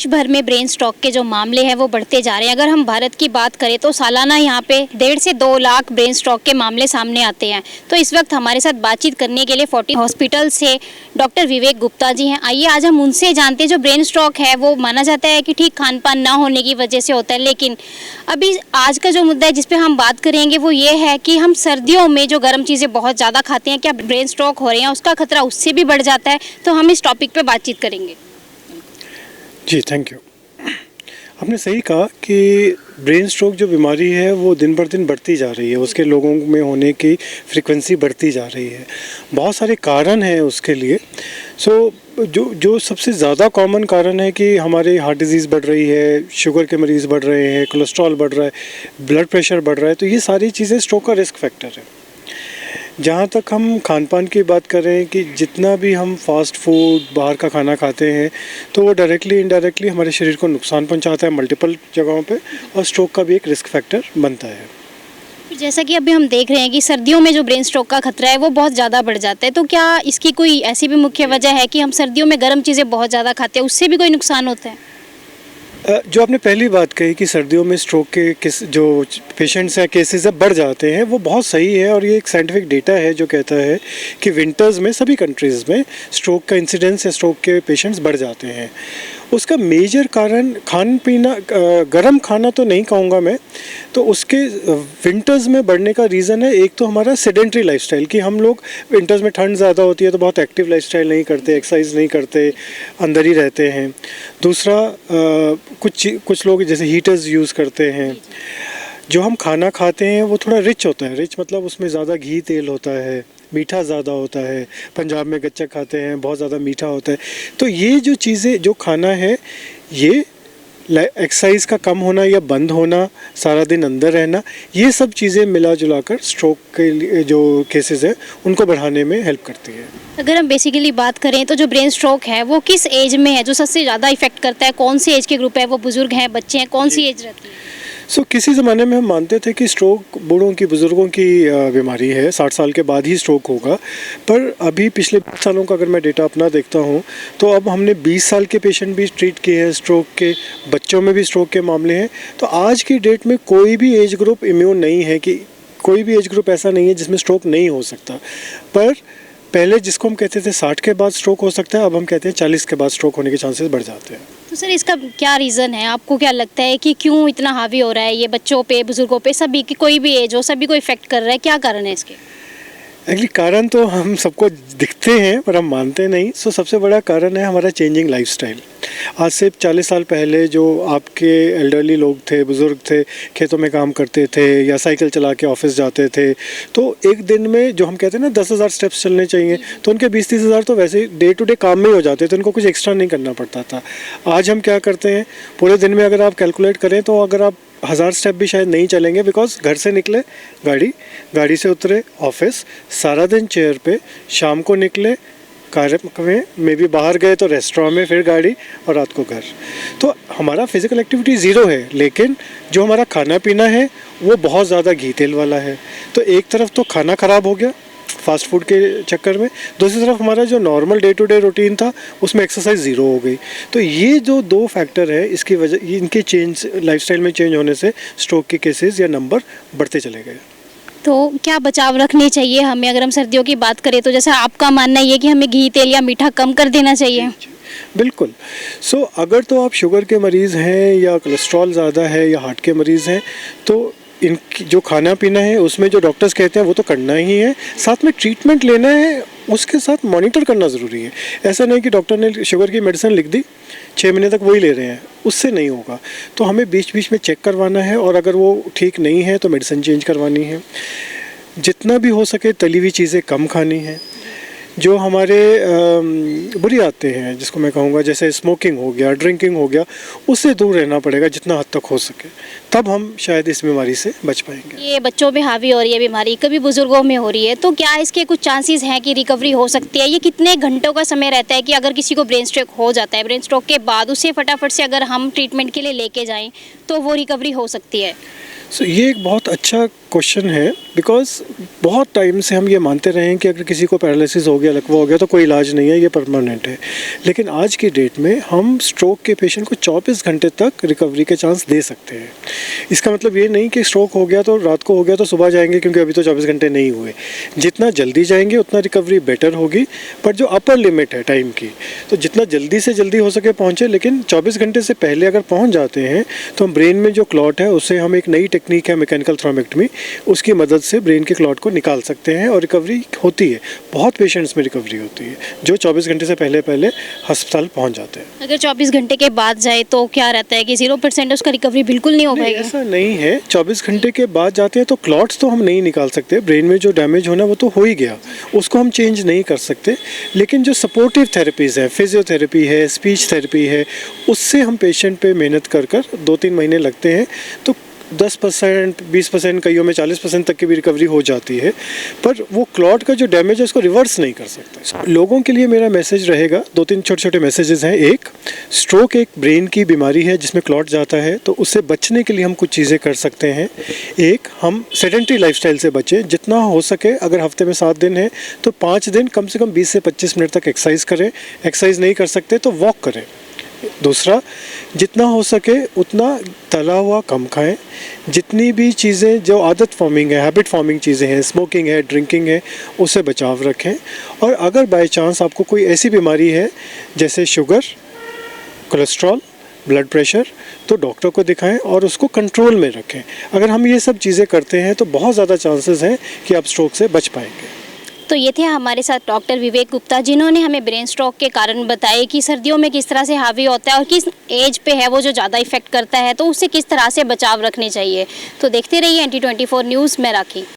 विश्व भर में ब्रेन स्ट्रोक के जो मामले हैं वो बढ़ते जा रहे हैं। अगर हम भारत की बात करें तो सालाना यहाँ पे 1.5 से 2 लाख ब्रेन स्ट्रोक के मामले सामने आते हैं। तो इस वक्त हमारे साथ बातचीत करने के लिए 40 हॉस्पिटल से डॉक्टर विवेक गुप्ता जी हैं। आइए आज हम उनसे जानते हैं। जो ब्रेन स्ट्रोक है वो माना जाता है कि ठीक खान पान ना होने की वजह से होता है, लेकिन अभी आज का जो मुद्दा है जिस पे हम बात करेंगे वो ये है कि हम सर्दियों में जो गर्म चीज़ें बहुत ज़्यादा खाते हैं, क्या ब्रेन स्ट्रोक हो रहे हैं, उसका खतरा उससे भी बढ़ जाता है। तो हम इस टॉपिक पे बातचीत करेंगे। जी, थैंक यू। आपने सही कहा कि ब्रेन स्ट्रोक जो बीमारी है वो दिन बर दिन बढ़ती जा रही है, उसके लोगों में होने की फ्रीक्वेंसी बढ़ती जा रही है। बहुत सारे कारण हैं उसके लिए। जो सबसे ज़्यादा कॉमन कारण है कि हमारे हार्ट डिजीज़ बढ़ रही है, शुगर के मरीज़ बढ़ रहे हैं, कोलेस्ट्रॉल बढ़ रहा है, ब्लड प्रेशर बढ़ रहा है। तो ये सारी चीज़ें स्ट्रोक का रिस्क फैक्टर है। जहाँ तक हम खान पान की बात करें कि जितना भी हम फास्ट फूड बाहर का खाना खाते हैं तो वो डायरेक्टली इनडायरेक्टली हमारे शरीर को नुकसान पहुँचाता है मल्टीपल जगहों पे, और स्ट्रोक का भी एक रिस्क फैक्टर बनता है। जैसा कि अभी हम देख रहे हैं कि सर्दियों में जो ब्रेन स्ट्रोक का खतरा है वो बहुत ज़्यादा बढ़ जाता है, तो क्या इसकी कोई ऐसी भी मुख्य वजह है कि हम सर्दियों में गर्म चीज़ें बहुत ज़्यादा खाते हैं, उससे भी कोई नुकसान होता है? जो आपने पहली बात कही कि सर्दियों में स्ट्रोक के जो पेशेंट्स हैं, केसेस बढ़ जाते हैं, वो बहुत सही है। और ये एक साइंटिफिक डेटा है जो कहता है कि विंटर्स में सभी कंट्रीज़ में स्ट्रोक का इंसिडेंस या स्ट्रोक के पेशेंट्स बढ़ जाते हैं। उसका मेजर कारण खान पीना, गर्म खाना तो नहीं कहूँगा मैं, तो उसके विंटर्स में बढ़ने का रीज़न है एक तो हमारा सेडेंट्री लाइफस्टाइल, कि हम लोग विंटर्स में ठंड ज़्यादा होती है तो बहुत एक्टिव लाइफस्टाइल नहीं करते, एक्सरसाइज नहीं करते, अंदर ही रहते हैं। दूसरा, कुछ लोग जैसे हीटर्स यूज़ करते हैं। जो हम खाना खाते हैं वो थोड़ा रिच होता है। रिच मतलब उसमें ज़्यादा घी तेल होता है, मीठा ज़्यादा होता है। पंजाब में गच्चक खाते हैं, बहुत ज़्यादा मीठा होता है। तो ये जो चीज़ें, जो खाना है, ये एक्सरसाइज का कम होना या बंद होना, सारा दिन अंदर रहना, ये सब चीज़ें मिला जुला कर स्ट्रोक के लिए जो केसेस हैं उनको बढ़ाने में हेल्प करती है। अगर हम बेसिकली बात करें तो जो ब्रेन स्ट्रोक है वो किस एज में है जो सबसे ज़्यादा इफेक्ट करता है? कौन सी एज के ग्रुप है? वो बुजुर्ग हैं, बच्चे हैं, कौन सी एज रहती है? किसी ज़माने में हम मानते थे कि स्ट्रोक बूढ़ों की, बुज़ुर्गों की बीमारी है, 60 साल के बाद ही स्ट्रोक होगा। पर अभी पिछले 5 सालों का अगर मैं डेटा अपना देखता हूँ तो अब हमने 20 साल के पेशेंट भी ट्रीट किए हैं स्ट्रोक के, बच्चों में भी स्ट्रोक के मामले हैं। तो आज की डेट में कोई भी एज ग्रुप इम्यून नहीं है, कि कोई भी एज ग्रुप ऐसा नहीं है जिसमें स्ट्रोक नहीं हो सकता। पर पहले जिसको हम कहते थे 60 के बाद स्ट्रोक हो सकता है, अब हम कहते हैं 40 के बाद स्ट्रोक होने के चांसेस बढ़ जाते हैं। तो सर इसका क्या रीज़न है? आपको क्या लगता है कि क्यों इतना हावी हो रहा है ये बच्चों पे, बुजुर्गों पे, सभी की, कोई भी एज हो, सभी को इफेक्ट कर रहा है? क्या कारण है इसके? एक्चुअली कारण तो हम सबको दिखते हैं पर हम मानते नहीं। सबसे बड़ा कारण है हमारा चेंजिंग लाइफस्टाइल। आज से 40 साल पहले जो आपके एल्डरली लोग थे, बुज़ुर्ग थे, खेतों में काम करते थे या साइकिल चला के ऑफिस जाते थे, तो एक दिन में जो हम कहते हैं ना 10,000 स्टेप्स चलने चाहिए, तो उनके 20-30 हज़ार तो वैसे ही डे टू डे काम में ही हो जाते थे, उनको कुछ एक्स्ट्रा नहीं करना पड़ता था। आज हम क्या करते हैं, पूरे दिन में अगर आप कैलकुलेट करें तो अगर आप 1000 स्टेप भी शायद नहीं चलेंगे, बिकॉज घर से निकले गाड़ी से उतरे ऑफिस, सारा दिन चेयर पे, शाम को निकले कार्य में भी बाहर गए तो रेस्टोरेंट में, फिर गाड़ी, और रात को घर। तो हमारा फिजिकल एक्टिविटी ज़ीरो है, लेकिन जो हमारा खाना पीना है वो बहुत ज़्यादा घी तेल वाला है। तो एक तरफ तो खाना ख़राब हो गया फास्ट फूड के चक्कर में, दूसरी तरफ हमारा जो normal day to day routine था उसमें एक्सरसाइज ज़ीरो हो गई। तो ये जो 2 फैक्टर है, इसकी वजह, इनके चेंज, लाइफस्टाइल में चेंज होने से स्ट्रोक के केसेस या नंबर बढ़ते चले गए। तो क्या बचाव रखने चाहिए हमें? अगर हम सर्दियों की बात करें तो जैसा आपका मानना ये कि हमें घी तेल या मीठा कम कर देना चाहिए? बिल्कुल। अगर तो आप शुगर के मरीज़ हैं या कोलेस्ट्रॉल ज़्यादा है या हार्ट के मरीज़ हैं, तो इनकी जो खाना पीना है उसमें जो डॉक्टर्स कहते हैं वो तो करना ही है, साथ में ट्रीटमेंट लेना है, उसके साथ मॉनिटर करना ज़रूरी है। ऐसा नहीं कि डॉक्टर ने शुगर की मेडिसिन लिख दी, 6 महीने तक वही ले रहे हैं, उससे नहीं होगा। तो हमें बीच बीच में चेक करवाना है, और अगर वो ठीक नहीं है तो मेडिसिन चेंज करवानी है। जितना भी हो सके तली हुई चीज़ें कम खानी है। जो हमारे बुरी आदतें हैं, जिसको मैं कहूँगा, जैसे स्मोकिंग हो गया, ड्रिंकिंग हो गया, उससे दूर रहना पड़ेगा जितना हद तक हो सके, तब हम शायद इस बीमारी से बच पाएंगे। ये बच्चों में हावी हो रही है बीमारी, कभी बुजुर्गों में हो रही है, तो क्या इसके कुछ चांसेस हैं कि रिकवरी हो सकती है? ये कितने घंटों का समय रहता है कि अगर किसी को ब्रेन स्ट्रोक हो जाता है, ब्रेन स्ट्रोक के बाद उसे फटाफट से अगर हम ट्रीटमेंट के लिए लेके जाएं तो वो रिकवरी हो सकती है? ये एक बहुत अच्छा क्वेश्चन है, बिकॉज बहुत टाइम से हम ये मानते रहे हैं कि अगर किसी को पैरालिसिस हो गया, लकवा हो गया तो कोई इलाज नहीं है, ये परमानेंट है। लेकिन आज की डेट में हम स्ट्रोक के पेशेंट को 24 घंटे तक रिकवरी के चांस दे सकते हैं। इसका मतलब ये नहीं कि स्ट्रोक हो गया तो रात को हो गया तो सुबह जाएंगे, क्योंकि अभी तो 24 घंटे नहीं हुए। जितना जल्दी जाएंगे उतना रिकवरी बेटर होगी, पर जो अपर लिमिट है टाइम की, तो जितना जल्दी से जल्दी हो सके पहुँचे। लेकिन 24 घंटे से पहले अगर पहुँच जाते हैं तो हम ब्रेन में जो क्लॉट है उसे हम एक नई टेक्निक है मैकेनिकल थ्रोम्बेक्टमी, उसकी मदद से ब्रेन के क्लॉट को निकाल सकते हैं और रिकवरी होती है। बहुत पेशेंट्स में रिकवरी होती है जो 24 घंटे से पहले अस्पताल पहुंच जाते हैं। अगर 24 घंटे के बाद जाए तो क्या रहता है कि 0% उसका रिकवरी बिल्कुल नहीं हो पाएगा? ऐसा नहीं है, 24 घंटे के बाद जाते हैं तो क्लॉट्स तो हम नहीं निकाल सकते, ब्रेन में जो डैमेज होना वो तो हो ही गया, उसको हम चेंज नहीं कर सकते। लेकिन जो सपोर्टिव थेरेपीज़ हैं, फिजियोथेरेपी है, स्पीच थेरेपी है, उससे हम पेशेंट पे मेहनत कर 2-3 महीने लगते हैं, तो 10%, 20%, कईयों में 40% तक की भी रिकवरी हो जाती है। पर वो क्लॉट का जो डैमेज है उसको रिवर्स नहीं कर सकते। लोगों के लिए मेरा मैसेज रहेगा, 2-3 छोटे-छोटे मैसेजेस हैं। एक, स्ट्रोक एक ब्रेन की बीमारी है जिसमें क्लॉट जाता है, तो उससे बचने के लिए हम कुछ चीज़ें कर सकते हैं। एक, हम सेडेंटरी लाइफस्टाइल से बचें, जितना हो सके। अगर हफ्ते में 7 दिन है तो 5 दिन कम से कम 20 से 25 मिनट तक एक्सरसाइज करें। एक्सरसाइज नहीं कर सकते तो वॉक करें। दूसरा, जितना हो सके उतना तला हुआ कम खाएं। जितनी भी चीज़ें जो आदत फॉर्मिंग है, हैबिट फॉर्मिंग चीज़ें हैं, स्मोकिंग है, ड्रिंकिंग है, उससे बचाव रखें। और अगर बाय चांस आपको कोई ऐसी बीमारी है जैसे शुगर, कोलेस्ट्रॉल, ब्लड प्रेशर, तो डॉक्टर को दिखाएं और उसको कंट्रोल में रखें। अगर हम ये सब चीज़ें करते हैं तो बहुत ज़्यादा चांसेस हैं कि आप स्ट्रोक से बच पाएंगे। तो ये थे हमारे साथ डॉक्टर विवेक गुप्ता, जिन्होंने हमें ब्रेन स्ट्रोक के कारण बताए कि सर्दियों में किस तरह से हावी होता है और किस एज पे है वो जो ज़्यादा इफेक्ट करता है, तो उससे किस तरह से बचाव रखने चाहिए। तो देखते रहिए NT24 न्यूज़। मैं राखी।